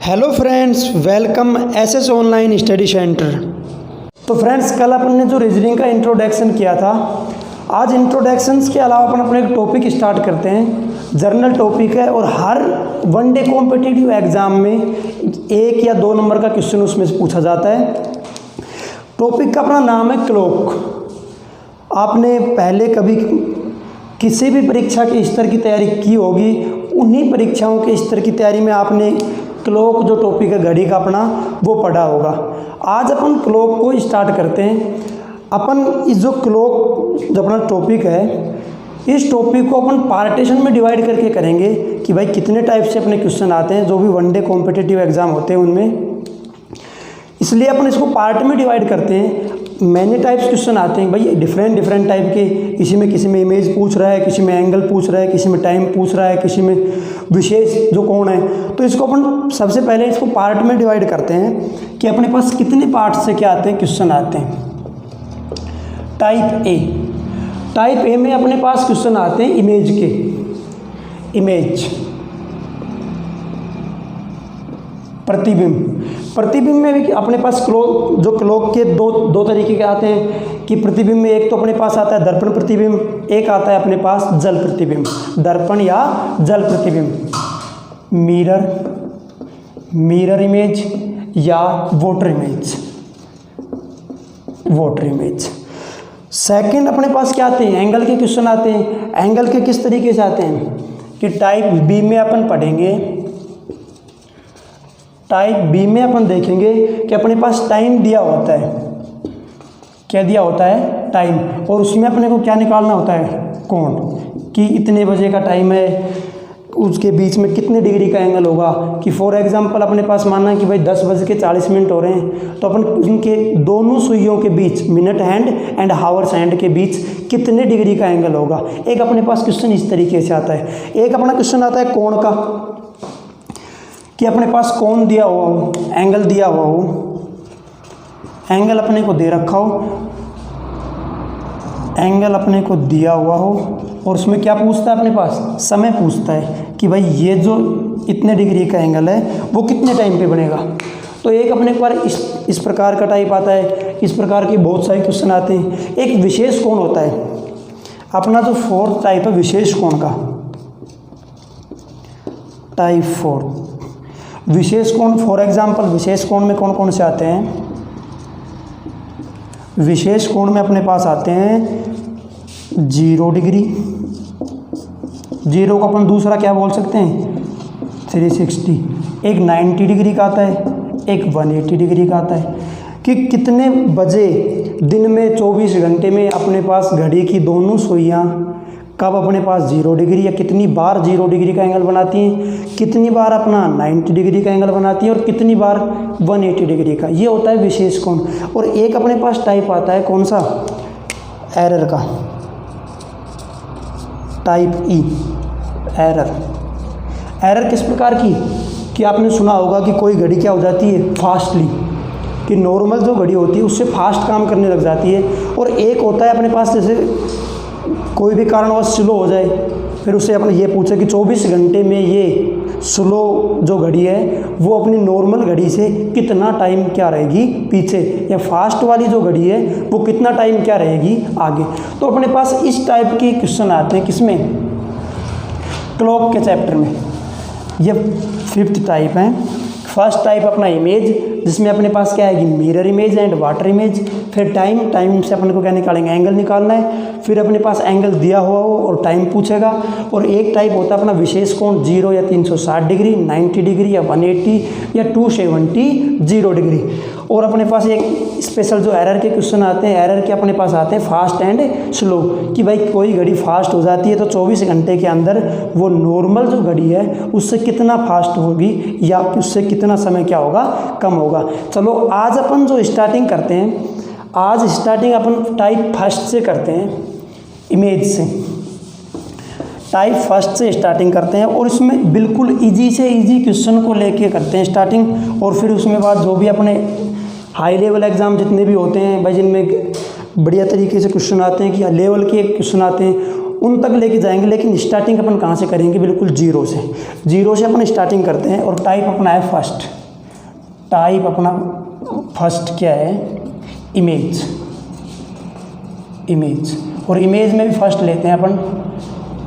Hello friends, welcome SS online study centre. तो friends, कल अपन ने जो रीजनिंग का इंट्रोडक्शन किया था, आज इंट्रोडक्शंस के अलावा अपन अपने एक टॉपिक स्टार्ट करते हैं। जर्नल टॉपिक है और हर वनडे कॉम्पिटिटिव एग्जाम में 1 या 2 नंबर का क्वेश्चन उसमें से पूछा जाता है। टॉपिक का अपना नाम है क्लॉक। आपने पहले कभी किसी भी परीक्षा के स्तर की तैयारी की होगी, उन्हीं परीक्षाओं के स्तर की तैयारी में आपने क्लॉक जो टॉपिक है घड़ी का अपना, वो पढ़ा होगा। आज अपन क्लॉक को स्टार्ट करते हैं। अपन इस जो क्लॉक जो अपना टॉपिक है, इस टॉपिक को अपन पार्टीशन में डिवाइड करके करेंगे कि भाई कितने टाइप से अपने क्वेश्चन आते हैं जो भी वनडे कॉम्पिटिटिव एग्जाम होते हैं उनमें। इसलिए अपन इसको पार्ट में डिवाइड करते हैं। मैनी टाइप्स क्वेश्चन आते हैं भाई, डिफरेंट टाइप के। किसी में इमेज पूछ रहा है, किसी में एंगल पूछ रहा है, किसी में टाइम पूछ रहा है, किसी में विशेष जो कौन है। तो इसको अपन सबसे पहले इसको पार्ट में डिवाइड करते हैं कि अपने पास कितने पार्ट से क्या आते हैं, क्वेश्चन आते हैं। टाइप ए में अपने पास क्वेश्चन आते हैं इमेज के। इमेज, प्रतिबिंब में भी अपने पास क्लॉक के दो तरीके के आते हैं कि प्रतिबिंब में एक तो अपने पास आता है दर्पण प्रतिबिंब, एक आता है अपने पास जल प्रतिबिंब। दर्पण या जल प्रतिबिंब, मिरर इमेज या वाटर इमेज। सेकंड अपने पास क्या आते हैं, एंगल के क्वेश्चन आते हैं। एंगल के किस तरीके से आते हैं कि टाइप बी में अपन पढ़ेंगे, टाइप बी में अपन देखेंगे कि अपने पास टाइम दिया होता है। क्या दिया होता है? टाइम। और उसमें अपने को क्या निकालना होता है? कोण, कि इतने बजे का टाइम है, उसके बीच में कितने डिग्री का एंगल होगा। कि फॉर एग्जांपल अपने पास मानना है कि भाई 10:40 हो रहे हैं, तो अपन उनके दोनों सुइयों के बीच, minute hand and hours hand के बीच कितने डिग्री का एंगल होगा। एक अपने पास क्वेश्चन इस तरीके से आता है। एक अपना क्वेश्चन आता है कोण का, कि अपने पास कोण दिया हुआ हो, एंगल दिया हुआ हो, एंगल अपने को दे रखा हो, एंगल अपने को दिया हुआ हो, और उसमें क्या पूछता है अपने पास? समय पूछता है कि भाई ये जो इतने डिग्री का एंगल है वो कितने टाइम पे बनेगा। तो एक अपने पास इस प्रकार का टाइप आता है। इस प्रकार के बहुत सारे क्वेश्चन आते हैं। एक विशेष कोण होता है अपना, जो 4th टाइप है विशेष कोण का, टाइप 4 विशेष कोण। फॉर एग्जाम्पल विशेष कोण में कौन कौन से आते हैं? विशेष कोण में अपने पास आते हैं 0 डिग्री, 0 को अपन दूसरा क्या बोल सकते हैं? 360। एक 90 डिग्री का आता है, एक 180 डिग्री का आता है। कि कितने बजे दिन में 24 घंटे में अपने पास घड़ी की दोनों सुइयाँ कब अपने पास 0 डिग्री या कितनी बार 0 डिग्री का एंगल बनाती हैं, कितनी बार अपना 90 डिग्री का एंगल बनाती हैं, और कितनी बार 180 डिग्री का। ये होता है विशेष कोण। और एक अपने पास टाइप आता है कौन सा? एरर का, टाइप ई, एरर किस प्रकार की? कि आपने सुना होगा कि कोई घड़ी क्या हो जाती है फास्टली, कि नॉर्मल जो घड़ी होती है उससे फास्ट काम करने लग जाती है। और एक होता है अपने पास जैसे कोई भी कारणवश स्लो हो जाए, फिर उससे अपने ये पूछे कि 24 घंटे में ये स्लो जो घड़ी है वो अपनी नॉर्मल घड़ी से कितना टाइम क्या रहेगी पीछे, या फास्ट वाली जो घड़ी है वो कितना टाइम क्या रहेगी आगे। तो अपने पास इस टाइप के क्वेश्चन आते हैं किसमें? क्लॉक के चैप्टर में। ये 5th टाइप है। फर्स्ट टाइप अपना इमेज, जिसमें अपने पास क्या है कि mirror image and water image. फिर टाइम से अपने को क्या निकालेंगे? एंगल निकालना है। फिर अपने पास एंगल दिया हुआ हो और टाइम पूछेगा। और एक टाइप होता है अपना विशेष कोण, 0 या 360 डिग्री, 90 डिग्री या 180 या 270 0 डिग्री। और अपने पास एक स्पेशल जो एरर के क्वेश्चन आते हैं, एरर के अपने पास आते हैं फास्ट एंड स्लो। कि भाई कोई घड़ी फास्ट हो जाती है तो 24 घंटे के अंदर वो नॉर्मल जो घड़ी है उससे कितना फास्ट होगी, या उससे कितना समय क्या होगा, कम होगा। चलो आज अपन जो स्टार्टिंग करते हैं, आज स्टार्टिंग अपन टाइप फर्स्ट से करते हैं, इमेज से। टाइप फर्स्ट से स्टार्टिंग करते हैं और इसमें बिल्कुल इजी से इजी क्वेश्चन को लेके करते हैं स्टार्टिंग। और फिर उसमें बाद जो भी अपने हाई लेवल एग्ज़ाम जितने भी होते हैं भाई, जिनमें बढ़िया तरीके से क्वेश्चन आते हैं कि लेवल के क्वेश्चन आते हैं, उन तक लेके जाएंगे, लेकिन स्टार्टिंग अपन कहाँ से करेंगे, बिल्कुल जीरो से अपन स्टार्टिंग करते हैं। और टाइप अपना है फर्स्ट, टाइप अपना फर्स्ट क्या है, इमेज, इमेज। और इमेज में भी फर्स्ट लेते हैं अपन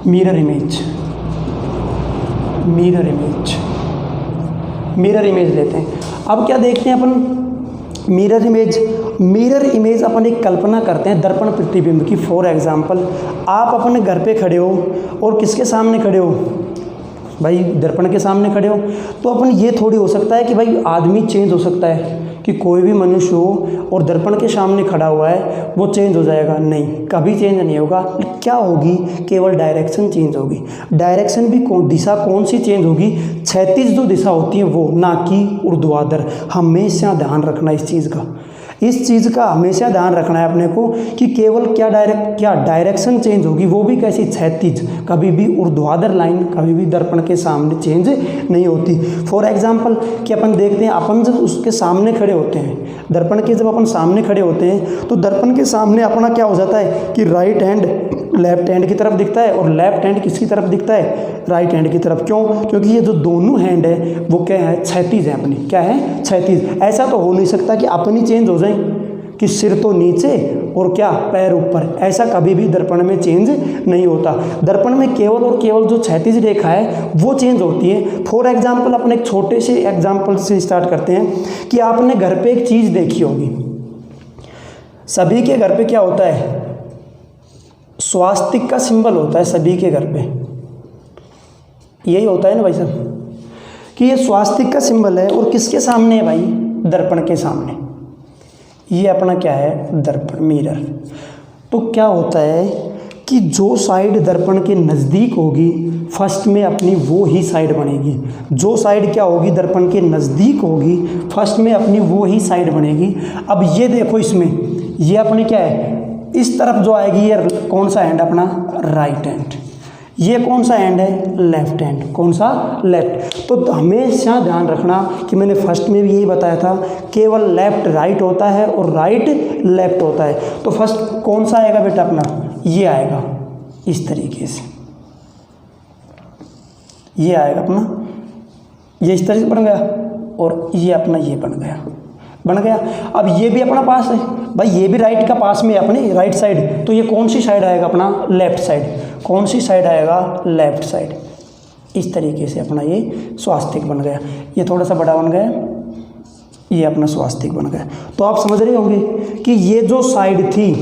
mirror image, mirror image, mirror image लेते हैं। अब क्या देखते हैं अपन, मिरर इमेज, मिरर इमेज अपन एक कल्पना करते हैं दर्पण प्रतिबिंब की। फॉर एग्जांपल आप अपने घर पे खड़े हो और किसके सामने खड़े हो भाई, दर्पण के सामने खड़े हो। तो अपन ये थोड़ी हो सकता है कि भाई आदमी चेंज हो सकता है कि कोई भी मनुष्य हो और दर्पण के सामने खड़ा हुआ है वो चेंज हो जाएगा, नहीं, कभी चेंज नहीं होगा। क्या होगी, केवल डायरेक्शन चेंज होगी। डायरेक्शन भी दिशा कौन सी चेंज होगी, क्षैतिज जो दिशा होती है वो, ना कि ऊर्ध्वाधर। हमेशा ध्यान रखना इस चीज़ का, इस चीज़ का हमेशा ध्यान रखना है अपने को कि केवल क्या डायरेक्शन चेंज होगी, वो भी कैसी, क्षैतिज। कभी भी ऊर्ध्वाधर लाइन कभी भी दर्पण के सामने चेंज नहीं होती। फॉर एग्जांपल कि अपन देखते हैं, अपन जब उसके सामने खड़े होते हैं, दर्पण के जब अपन सामने खड़े होते हैं तो दर्पण के सामने अपना क्या हो जाता है कि राइट हैंड लेफ्ट हैंड की तरफ दिखता है और लेफ्ट हैंड किसकी तरफ दिखता है, राइट हैंड की तरफ। क्यों, क्योंकि ये जो दोनों हैंड है वो क्या है, क्षैतिज है अपनी, क्या है, क्षैतिज। ऐसा तो हो नहीं सकता कि अपनी चेंज हो जाए कि सिर तो नीचे और क्या, पैर ऊपर। ऐसा कभी भी दर्पण में चेंज नहीं होता। दर्पण में केवल और केवल जो क्षैतिज रेखा है वो चेंज होती है। फॉर एग्जाम्पल अपन एक छोटे से एग्जाम्पल से स्टार्ट करते हैं कि आपने घर पे एक चीज़ देखी होगी, सभी के घर पे क्या होता है, स्वास्तिक का सिंबल होता है सभी के घर पे, यही होता है ना भाई साहब, कि ये स्वास्तिक का सिंबल है। और किसके सामने है भाई, दर्पण के सामने। ये अपना क्या है, दर्पण, मिरर। तो क्या होता है कि जो साइड दर्पण के नज़दीक होगी फर्स्ट में अपनी वो ही साइड बनेगी। जो साइड क्या होगी, दर्पण के नज़दीक होगी फर्स्ट में अपनी वो ही साइड बनेगी। अब ये देखो, इसमें ये अपनी क्या है, इस तरफ जो आएगी ये कौन सा हैंड अपना, राइट हैंड। ये कौन सा हैंड है, लेफ्ट हैंड। कौन सा, लेफ्ट। तो हमेशा ध्यान रखना कि मैंने फर्स्ट में भी यही बताया था, केवल लेफ्ट राइट होता है और राइट लेफ्ट होता है। तो फर्स्ट कौन सा आएगा बेटा अपना, ये आएगा इस तरीके से, ये आएगा अपना, ये इस तरह से बन गया और ये अपना ये बन गया। अब ये भी अपना पास है भाई, ये भी राइट का पास में है अपने, राइट साइड। तो ये कौन सी साइड आएगा अपना, लेफ्ट साइड। कौन सी साइड आएगा, लेफ्ट साइड। इस तरीके से अपना ये स्वास्तिक बन गया। ये थोड़ा सा बड़ा बन गया, ये अपना स्वास्तिक बन गया। तो आप समझ रहे होंगे कि ये जो साइड थी,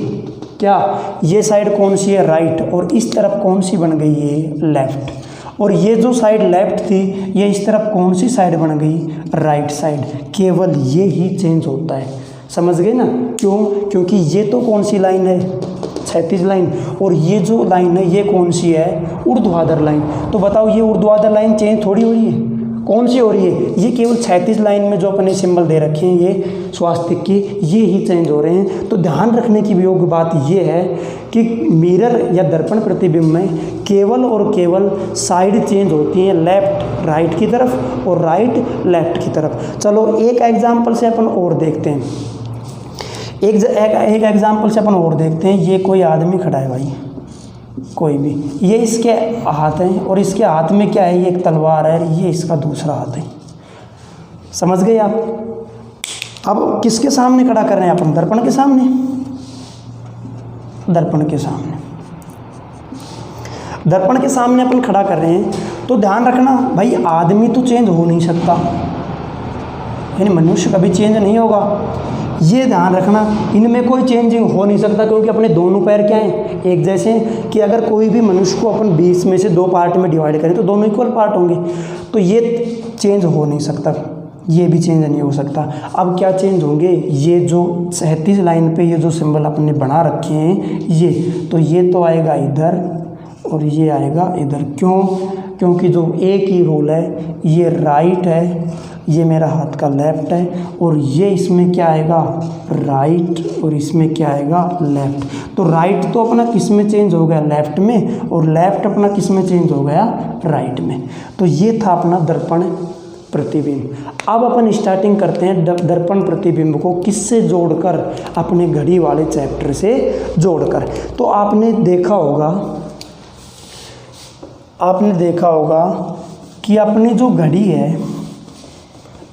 क्या ये साइड कौन सी है, राइट, और इस तरफ कौन सी बन गई है, लेफ्ट। और ये जो साइड लेफ्ट थी, ये इस तरफ कौन सी साइड बन गई, राइट साइड। केवल ये ही चेंज होता है, समझ गए ना। क्यों, क्योंकि ये तो कौन सी लाइन है, क्षैतिज लाइन, और ये जो लाइन है ये कौन सी है, ऊर्ध्वाधर लाइन। तो बताओ ये ऊर्ध्वाधर लाइन चेंज थोड़ी हो रही है, कौन सी हो रही है, ये केवल क्षैतिज लाइन में जो अपने सिंबल दे रखे हैं ये स्वास्तिक की, ये ही चेंज हो रहे हैं। तो ध्यान रखने की योग्य बात ये है कि मिरर या दर्पण प्रतिबिंब में केवल और केवल साइड चेंज होती हैं, लेफ्ट राइट की तरफ और राइट लेफ्ट की तरफ। चलो एक एग्जाम्पल से अपन और देखते हैं, एक एग्जाम्पल से अपन और देखते हैं। ये कोई आदमी खड़ा है भाई, कोई भी, ये इसके हाथ हैं और इसके हाथ में क्या है, ये एक तलवार है, ये इसका दूसरा हाथ है। समझ गए आप। अब किसके सामने खड़ा कर रहे हैं अपन, दर्पण के सामने, दर्पण के सामने, दर्पण के सामने अपन खड़ा कर रहे हैं। तो ध्यान रखना भाई, आदमी तो चेंज हो नहीं सकता, यानी मनुष्य कभी चेंज नहीं होगा, ये ध्यान रखना। इनमें कोई चेंजिंग हो नहीं सकता क्योंकि अपने दोनों पैर क्या हैं, एक जैसे हैं। कि अगर कोई भी मनुष्य को अपन 20 में से 2 पार्ट में डिवाइड करें तो दोनों इक्वल पार्ट होंगे। तो ये चेंज हो नहीं सकता, ये भी चेंज नहीं हो सकता। अब क्या चेंज होंगे, ये जो क्षैतिज लाइन पे ये जो सिंबल अपने बना रखे हैं ये, तो ये तो आएगा इधर और ये आएगा इधर। क्यों, क्योंकि जो एक ही रूल है, ये राइट है, ये मेरा हाथ का लेफ्ट है, और ये इसमें क्या आएगा, राइट, और इसमें क्या आएगा, लेफ्ट। तो राइट तो अपना किस में चेंज हो गया, लेफ्ट में, और लेफ्ट अपना किस में चेंज हो गया, राइट में। तो ये था अपना दर्पण प्रतिबिंब। अब अपन स्टार्टिंग करते हैं दर्पण प्रतिबिंब को किससे जोड़कर, अपने घड़ी वाले चैप्टर से जोड़कर। तो आपने देखा होगा आपने देखा होगा कि अपनी जो घड़ी है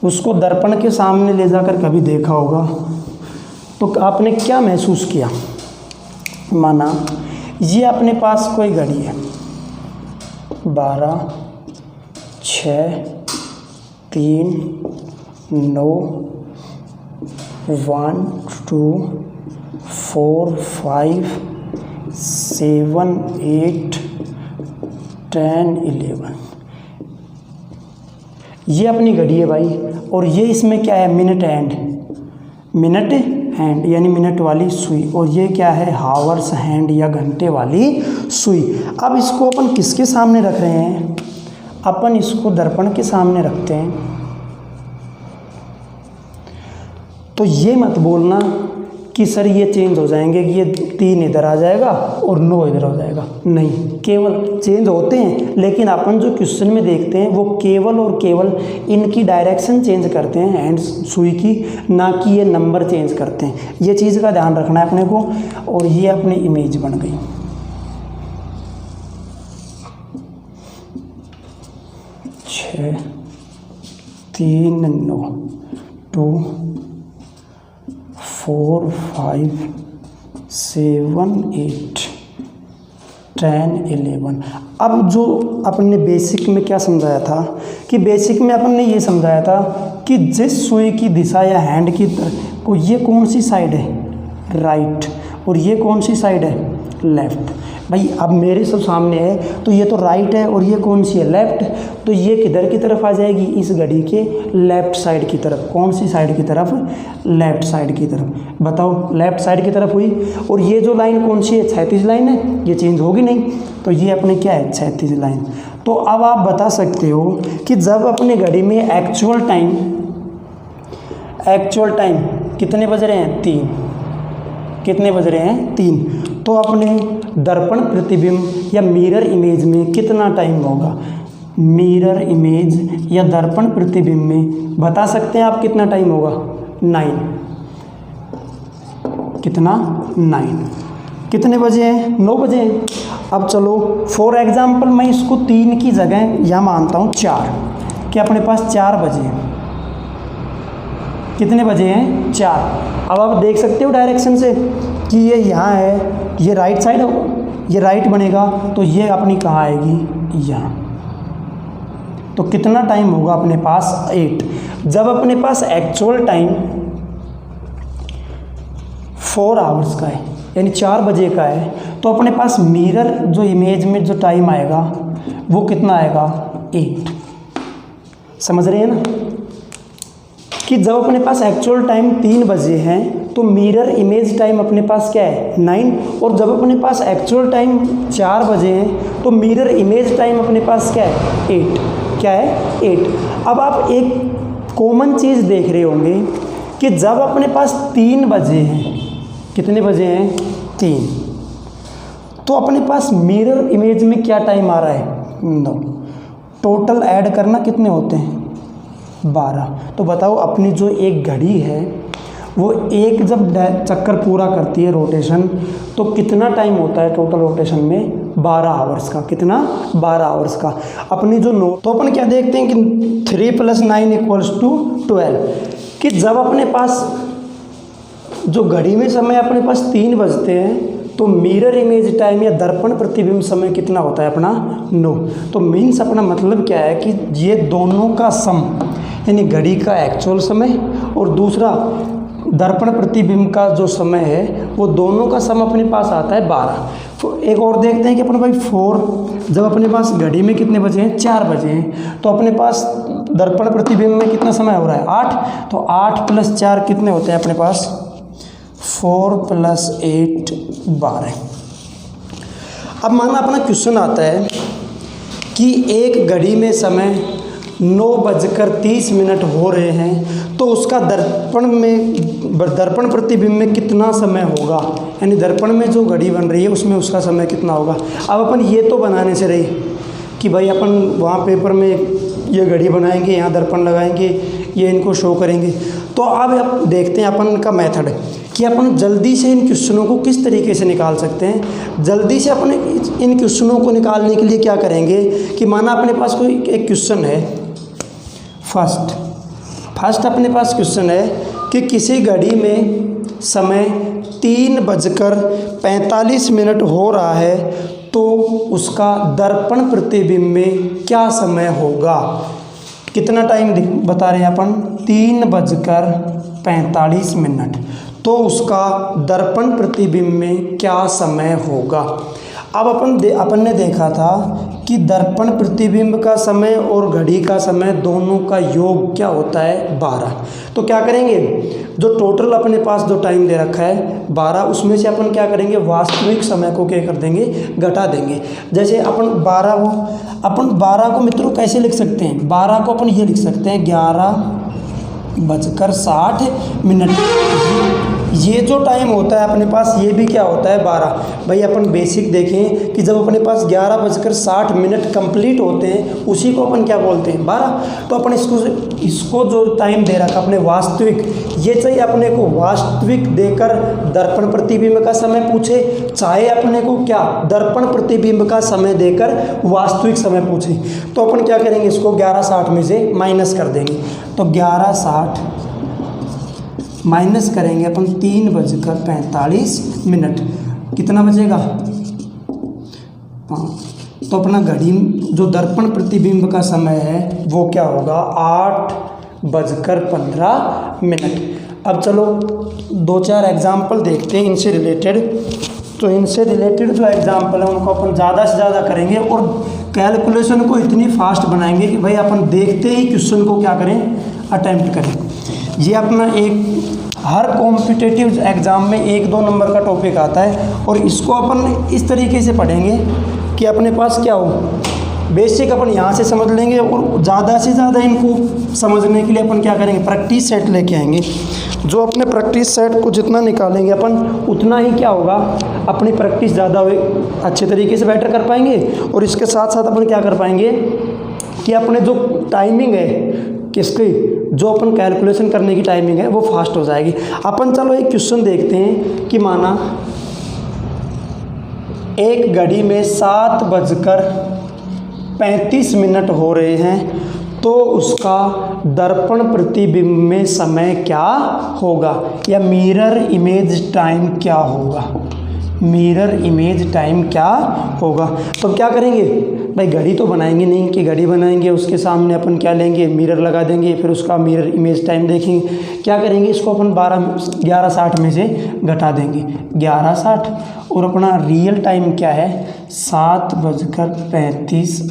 उसको दर्पण के सामने ले जाकर कभी देखा होगा तो आपने क्या महसूस किया। माना ये अपने पास कोई घड़ी है 12, 6, 3, 9, 1, 2, 4, 5, 7, 8, 10, 11 ये अपनी घड़ी है भाई। और ये इसमें क्या है, मिनट हैंड यानी मिनट वाली सुई, और ये क्या है, हावर्स हैंड या घंटे वाली सुई। अब इसको अपन किसके सामने रख रहे हैं, अपन इसको दर्पण के सामने रखते हैं। तो ये मत बोलना कि सर ये चेंज हो जाएंगे कि ये 3 इधर आ जाएगा और 9 इधर हो जाएगा, नहीं, केवल चेंज होते हैं लेकिन अपन जो क्वेश्चन में देखते हैं वो केवल और केवल इनकी डायरेक्शन चेंज करते हैं हैंड सुई की, ना कि ये नंबर चेंज करते हैं। ये चीज़ का ध्यान रखना है अपने को। और ये अपनी इमेज बन गई। छः 3 9 2 4 5 7 8 10 11। अब जो अपन ने बेसिक में क्या समझाया था कि बेसिक में अपन ने ये समझाया था कि जिस सुई की दिशा या हैंड की को ये कौन सी साइड है, राइट, और ये कौन सी साइड है, लेफ़्ट। भाई अब मेरे सब सामने है तो ये तो राइट है और ये कौन सी है, लेफ़्ट। तो ये किधर की तरफ आ जाएगी, इस घड़ी के लेफ़्ट साइड की तरफ। कौन सी साइड की तरफ, लेफ़्ट साइड की तरफ। बताओ, लेफ़्ट साइड की तरफ हुई। और ये जो लाइन कौन सी है, क्षैतिज लाइन है, ये चेंज होगी नहीं, तो ये अपने क्या है, क्षैतिज लाइन। तो अब आप बता सकते हो कि जब अपने घड़ी में एक्चुअल टाइम कितने बज रहे हैं, 3, कितने बज रहे हैं, 3, तो अपने दर्पण प्रतिबिंब या मिरर इमेज में कितना टाइम होगा, मिरर इमेज या दर्पण प्रतिबिंब में बता सकते हैं आप कितना टाइम होगा, 9। कितना, 9। कितने बजे हैं, 9 बजे हैं। अब चलो फॉर एग्जांपल मैं इसको 3 की जगह यहाँ मानता हूँ 4, कि अपने पास 4 बजे हैं। कितने बजे हैं, 4। अब आप देख सकते हो डायरेक्शन से कि ये यहाँ है, ये राइट साइड है, ये राइट बनेगा, तो ये अपनी कहाँ आएगी, यहाँ। तो कितना टाइम होगा अपने पास, 8। जब अपने पास एक्चुअल टाइम 4 आवर्स का है यानी 4 बजे का है, तो अपने पास मिरर जो इमेज में जो टाइम आएगा वो कितना आएगा, 8। समझ रहे हैं ना कि जब अपने पास एक्चुअल टाइम 3 बजे हैं तो मिरर इमेज टाइम अपने पास क्या है, 9। और जब अपने पास एक्चुअल टाइम 4 बजे हैं तो मिरर इमेज टाइम अपने पास क्या है, 8। क्या है, 8। अब आप एक कॉमन चीज़ देख रहे होंगे कि जब अपने पास 3 बजे हैं, कितने बजे हैं, 3, तो अपने पास मिरर इमेज में क्या टाइम आ रहा है, 9। टोटल ऐड करना कितने होते हैं, 12। तो बताओ अपनी जो एक घड़ी है वो एक जब चक्कर पूरा करती है रोटेशन, तो कितना टाइम होता है टोटल रोटेशन में, 12 आवर्स का। कितना, 12 आवर्स का। अपनी जो तो अपन क्या देखते हैं कि 3 + 9 = 12, कि जब अपने पास जो घड़ी में समय अपने पास 3 बजते हैं तो मिरर इमेज टाइम या दर्पण प्रतिबिंब समय कितना होता है अपना, 9। तो मीन्स अपना मतलब क्या है कि ये दोनों का सम यानी घड़ी का एक्चुअल समय और दूसरा दर्पण प्रतिबिंब का जो समय है वो दोनों का सम अपने पास आता है 12। तो एक और देखते हैं कि अपने भाई 4, जब अपने पास घड़ी में कितने बजे हैं, 4 बजे हैं, तो अपने पास दर्पण प्रतिबिंब में कितना समय हो रहा है, 8। तो 8 + 4 कितने होते हैं अपने पास, 4 + 8 12। अब माना अपना क्वेश्चन आता है कि एक घड़ी में समय 9:30 हो रहे हैं, तो उसका दर्पण प्रतिबिंब में कितना समय होगा, यानी दर्पण में जो घड़ी बन रही है उसमें उसका समय कितना होगा। अब अपन ये तो बनाने से रही कि भाई अपन वहाँ पेपर में ये घड़ी बनाएंगे, यहाँ दर्पण लगाएंगे, ये इनको शो करेंगे। तो अब देखते हैं अपन का मेथड कि अपन जल्दी से इन क्वेश्चनों को किस तरीके से निकाल सकते हैं। जल्दी से अपने इन क्वेश्चनों को निकालने के लिए क्या करेंगे कि माना अपने पास कोई एक क्वेश्चन है, फर्स्ट अपने पास क्वेश्चन है कि किसी घड़ी में समय 3:45 हो रहा है तो उसका दर्पण प्रतिबिंब में क्या समय होगा। कितना टाइम बता रहे हैं अपन, 3:45, तो उसका दर्पण प्रतिबिंब में क्या समय होगा। अब अपन ने देखा था कि दर्पण प्रतिबिंब का समय और घड़ी का समय दोनों का योग क्या होता है, 12। तो क्या करेंगे, जो टोटल अपने पास जो टाइम दे रखा है 12, उसमें से अपन क्या करेंगे, वास्तविक समय को क्या कर देंगे, घटा देंगे। जैसे अपन 12 को मित्रों कैसे लिख सकते हैं, 12 को अपन ये लिख सकते हैं 11:60। ये जो टाइम होता है अपने पास, ये भी क्या होता है, 12। भाई अपन बेसिक देखें कि जब अपने पास 11:60 कंप्लीट होते हैं, उसी को अपन क्या बोलते हैं, 12। तो अपन इसको जो टाइम दे रखा अपने वास्तविक, ये चाहिए अपने को वास्तविक देकर दर्पण प्रतिबिंब का समय पूछे, चाहे अपने को क्या दर्पण प्रतिबिंब का समय देकर वास्तविक समय पूछे, तो अपन क्या करेंगे, इसको 11:60 में से माइनस कर देंगे। तो 11:60 माइनस करेंगे अपन 3:45, कितना बचेगा, 5। तो अपना घड़ी जो दर्पण प्रतिबिंब का समय है वो क्या होगा, 8:15। अब चलो 2-4 एग्जाम्पल देखते हैं इनसे रिलेटेड। तो इनसे रिलेटेड जो एग्जाम्पल है उनको अपन ज़्यादा से ज़्यादा करेंगे और कैलकुलेशन को इतनी फास्ट बनाएंगे कि भाई अपन देखते ही क्वेश्चन को क्या करें, अटेम्प्ट करें। ये अपना एक हर कॉम्पिटिटिव एग्ज़ाम में 1-2 नंबर का टॉपिक आता है और इसको अपन इस तरीके से पढ़ेंगे कि अपने पास क्या हो, बेसिक अपन यहाँ से समझ लेंगे और ज़्यादा से ज़्यादा इनको समझने के लिए अपन क्या करेंगे, प्रैक्टिस सेट लेके आएंगे। जो अपने प्रैक्टिस सेट को जितना निकालेंगे अपन, उतना ही क्या होगा, अपनी प्रैक्टिस ज़्यादा अच्छे तरीके से बेटर कर पाएंगे। और इसके साथ साथ अपन क्या कर पाएंगे कि अपने जो टाइमिंग है किसकी, जो अपन कैलकुलेशन करने की टाइमिंग है वो फास्ट हो जाएगी। अपन चलो एक क्वेश्चन देखते हैं कि माना एक घड़ी में 7:35 हो रहे हैं तो उसका दर्पण प्रतिबिंब में समय क्या होगा, या मिरर इमेज टाइम क्या होगा, मिरर इमेज टाइम क्या होगा। तो क्या करेंगे भाई, घड़ी तो बनाएंगे नहीं कि घड़ी बनाएंगे उसके सामने अपन क्या लेंगे, मिरर लगा देंगे, फिर उसका मिरर इमेज टाइम देखेंगे। क्या करेंगे, इसको अपन 11:60 में से घटा देंगे 11:60 और अपना रियल टाइम क्या है, 7:35।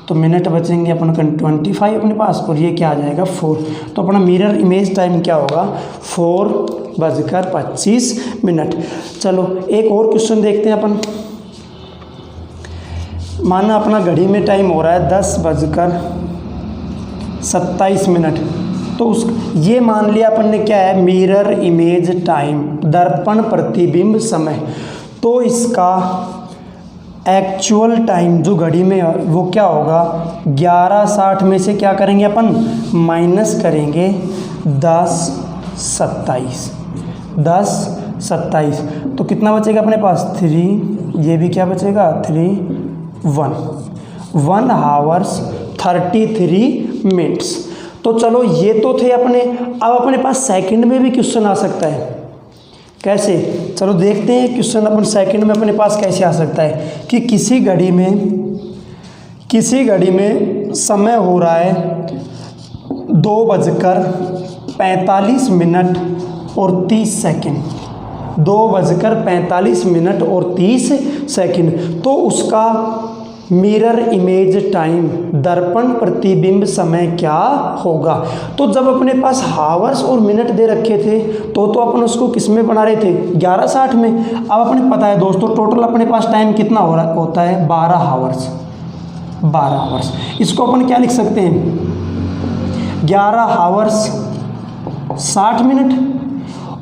तो मिनट बचेंगे अपन का 25 अपने पास और ये क्या आ जाएगा 4। तो अपना मिरर इमेज टाइम क्या होगा, 4:25। चलो एक और क्वेश्चन देखते हैं अपन। माना अपना घड़ी में टाइम हो रहा है 10:27। तो ये मान लिया अपन ने क्या है, मिरर इमेज टाइम, दर्पण प्रतिबिंब समय। तो इसका एक्चुअल टाइम जो घड़ी में वो क्या होगा, 11:60 में से क्या करेंगे अपन, माइनस करेंगे 10:27। तो कितना बचेगा अपने पास, 3, ये भी क्या बचेगा 3, 1 आवर्स 33 मिनट्स। तो चलो ये तो थे अपने। अब अपने पास सेकंड में भी क्वेश्चन आ सकता है, कैसे, चलो देखते हैं क्वेश्चन अपन सेकंड में अपने पास कैसे आ सकता है कि किसी घड़ी में समय हो रहा है 2:45 और 30 सेकंड, 2:45 और 30 सेकंड। तो उसका मिरर इमेज टाइम, दर्पण प्रतिबिंब समय क्या होगा। तो जब अपने पास हावर्स और मिनट दे रखे थे तो अपन उसको किस में बना रहे थे, 11:60 में। अब अपने पता है दोस्तों टोटल अपने पास टाइम कितना होता है, 12 आवर्स। इसको अपन क्या लिख सकते हैं, 11 आवर्स 60 मिनट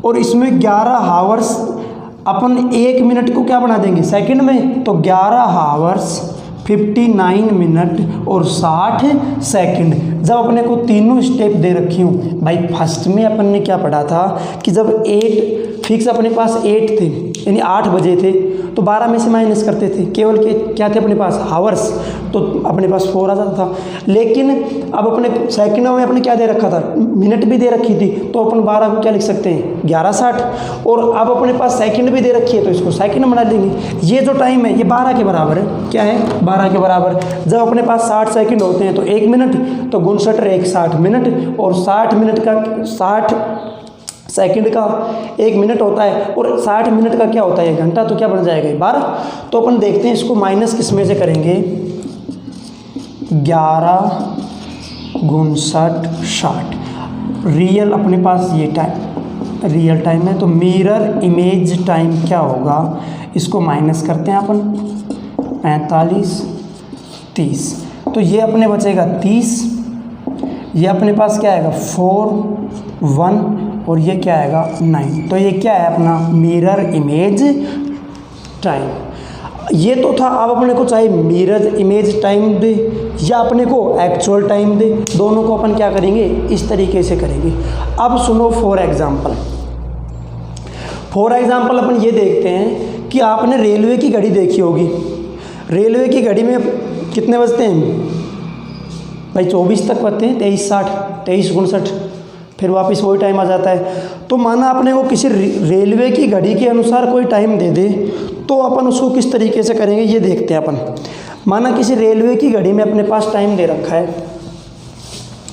और इसमें 11 आवर्स अपन 1 मिनट को क्या बना देंगे सेकंड में, तो 11 आवर्स 59 मिनट और 60 सेकंड। जब अपने को तीनों स्टेप दे रखी हूँ भाई, फर्स्ट में अपन ने क्या पढ़ा था कि जब 8 फिक्स अपने पास 8 थे, यानी 8 बजे थे, तो 12 में से माइनस करते थे, केवल के क्या थे अपने पास हावर्स, तो अपने पास 4 आ जाता था। लेकिन अब अपने सेकंडों में अपने क्या दे रखा था, मिनट भी दे रखी थी, तो अपन 12 को क्या लिख सकते हैं 11:60। और अब अपने पास सेकंड भी दे रखी है तो इसको सेकंड बना लेंगे। ये जो टाइम है ये 12 के बराबर है, क्या है 12 के बराबर। जब अपने पास 60 सेकंड होते हैं तो 1 मिनट, तो 59 एक 60 मिनट, और 60 मिनट का 60 सेकंड का 1 मिनट होता है, और 60 मिनट का क्या होता है 1 घंटा, तो क्या बन जाएगा 12। तो अपन देखते हैं इसको माइनस किस में से करेंगे, 11 59 60। रियल अपने पास ये टाइम रियल टाइम है, तो मिरर इमेज टाइम क्या होगा, इसको माइनस करते हैं अपन 45 30, तो ये अपने बचेगा 30, ये अपने पास क्या आएगा 4 1, और ये क्या आएगा 9। तो ये क्या है अपना मिरर इमेज टाइम। ये तो था। अब अपने को चाहे मिरर इमेज टाइम दे या अपने को एक्चुअल टाइम दे, दोनों को अपन क्या करेंगे इस तरीके से करेंगे। अब सुनो फॉर एग्जांपल अपन ये देखते हैं कि आपने रेलवे की घड़ी देखी होगी। रेलवे की घड़ी में कितने बजते हैं भाई, 24 तक बजते हैं, 23:60 23:59, फिर वापस वही टाइम आ जाता है। तो माना अपने को किसी रेलवे की घड़ी के अनुसार कोई टाइम दे दे, तो अपन उसको किस तरीके से करेंगे ये देखते हैं अपन। माना किसी रेलवे की घड़ी में अपने पास टाइम दे रखा है,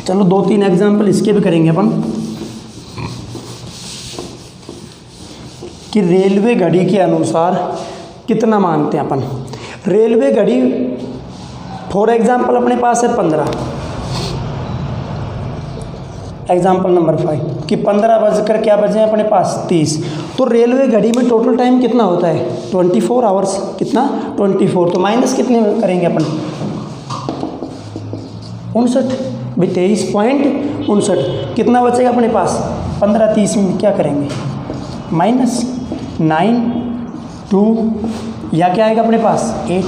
चलो 2-3 एग्जाम्पल इसके भी करेंगे अपन, कि रेलवे घड़ी के अनुसार कितना मानते हैं अपन। रेलवे घड़ी फॉर एग्जाम्पल अपने पास है 15, एग्जाम्पल नंबर 5 कि 15 बजकर क्या बजे अपने पास 30। तो रेलवे घड़ी में टोटल टाइम कितना होता है 24 आवर्स, कितना 24। तो माइनस कितने करेंगे अपन 59 भाई, 23.59। कितना बचेगा अपने पास 15 30 में क्या करेंगे माइनस 9 2, या क्या आएगा अपने पास 8।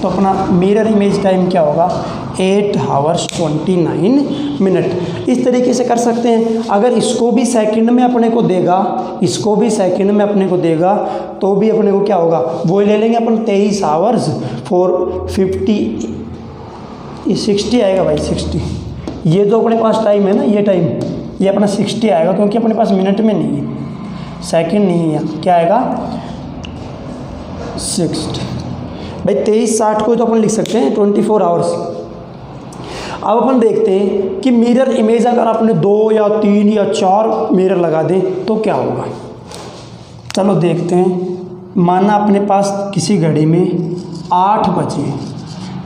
तो अपना मिरर इमेज टाइम क्या होगा 8 आवर्स 29 मिनट। इस तरीके से कर सकते हैं। अगर इसको भी सेकंड में अपने को देगा, इसको भी सेकंड में अपने को देगा, तो भी अपने को क्या होगा वो ले लेंगे अपन 23 आवर्स फॉर 60 आएगा भाई 60। ये जो अपने पास टाइम है ना, ये टाइम ये अपना 60 आएगा, क्योंकि अपने पास मिनट में नहीं है, सेकंड नहीं है, क्या आएगा 60 भाई। 23:60 को तो अपन लिख सकते हैं 24 आवर्स। अब अपन देखते हैं कि मिरर इमेज अगर आपने 2 या 3 या 4 मिरर लगा दें तो क्या होगा। चलो देखते हैं। माना अपने पास किसी घड़ी में 8 बजे,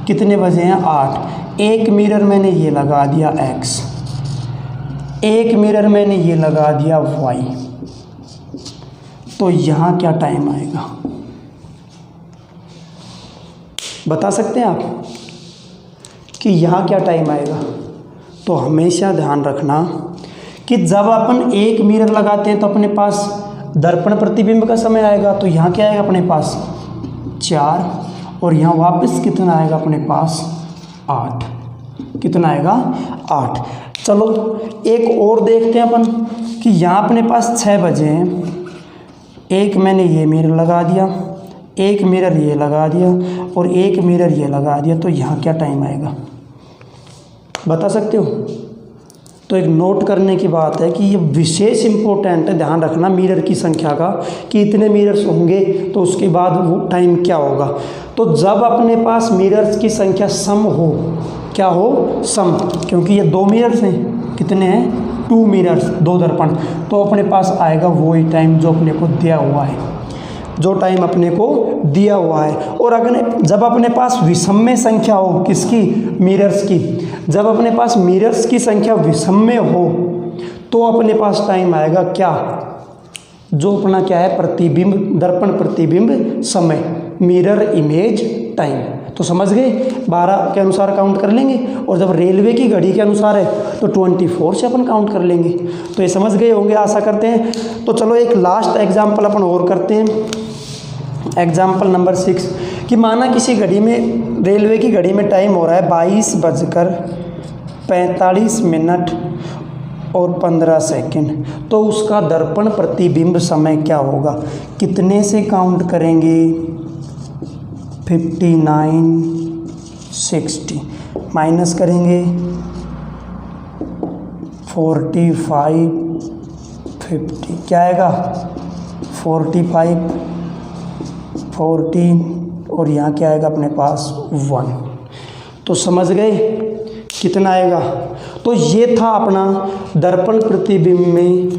कितने बजे हैं 8। एक मिरर मैंने ये लगा दिया x, एक मिरर मैंने ये लगा दिया y, तो यहाँ क्या टाइम आएगा बता सकते हैं आप कि यहाँ क्या टाइम आएगा। तो हमेशा ध्यान रखना कि जब अपन एक मिरर लगाते हैं तो अपने पास दर्पण प्रतिबिंब का समय आएगा, तो यहाँ क्या आएगा अपने पास 4, और यहाँ वापस कितना आएगा अपने पास 8, कितना आएगा 8। चलो एक और देखते हैं अपन कि यहाँ अपने पास 6 बजे हैं, एक मैंने ये मिरर लगा दिया, एक मिरर ये लगा दिया, और एक मिरर ये लगा दिया, तो यहाँ क्या टाइम आएगा बता सकते हो। तो एक नोट करने की बात है कि ये विशेष इम्पोर्टेंट है, ध्यान रखना मिरर की संख्या का कि इतने मिरर्स होंगे तो उसके बाद वो टाइम क्या होगा। तो जब अपने पास मिरर्स की संख्या सम हो, क्या हो सम, क्योंकि ये 2 मिरर्स हैं, कितने हैं 2 मिरर्स 2 दर्पण, तो अपने पास आएगा वही टाइम जो अपने को दिया हुआ है, जो टाइम अपने को दिया हुआ है। और अगर जब अपने पास विषम्य संख्या हो किसकी मिरर्स की, जब अपने पास मिरर्स की संख्या विषम्य हो तो अपने पास टाइम आएगा क्या, जो अपना क्या है प्रतिबिंब, दर्पण प्रतिबिंब समय, मिरर इमेज टाइम। तो समझ गए, 12 के अनुसार काउंट कर लेंगे, और जब रेलवे की घड़ी के अनुसार है तो 24 से अपन काउंट कर लेंगे। तो ये समझ गए होंगे आशा करते हैं। तो चलो एक लास्ट एग्जाम्पल अपन और करते हैं, एग्जाम्पल नंबर 6 कि माना किसी घड़ी में रेलवे की घड़ी में टाइम हो रहा है 22:45 और 15 सेकंड। तो उसका दर्पण प्रतिबिंब समय क्या होगा? कितने से काउंट करेंगे? 59, 60 माइनस करेंगे 45, 50 क्या आएगा? 45, 14 और यहाँ क्या आएगा अपने पास? 1। तो समझ गए कितना आएगा? तो ये था अपना दर्पण प्रतिबिंब में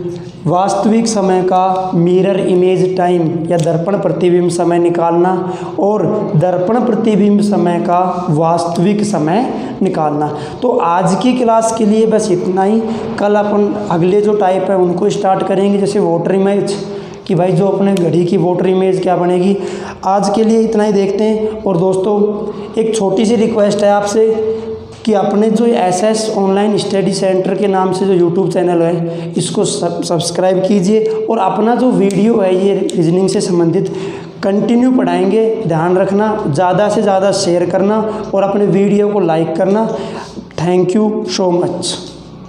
वास्तविक समय का मिरर इमेज टाइम या दर्पण प्रतिबिंब समय निकालना और दर्पण प्रतिबिंब समय का वास्तविक समय निकालना। तो आज की क्लास के लिए बस इतना ही। कल अपन अगले जो टाइप है उनको स्टार्ट करेंगे, जैसे वाटर इमेज, कि भाई जो अपने घड़ी की वाटर इमेज क्या बनेगी। आज के लिए इतना ही देखते हैं। और दोस्तों एक छोटी सी रिक्वेस्ट है आपसे कि अपने जो SS ऑनलाइन स्टडी सेंटर के नाम से जो YouTube चैनल है इसको सब्सक्राइब कीजिए और अपना जो वीडियो है ये रीजनिंग से संबंधित कंटिन्यू पढ़ाएंगे। ध्यान रखना, ज़्यादा से ज़्यादा शेयर करना और अपने वीडियो को लाइक करना। Thank you so much.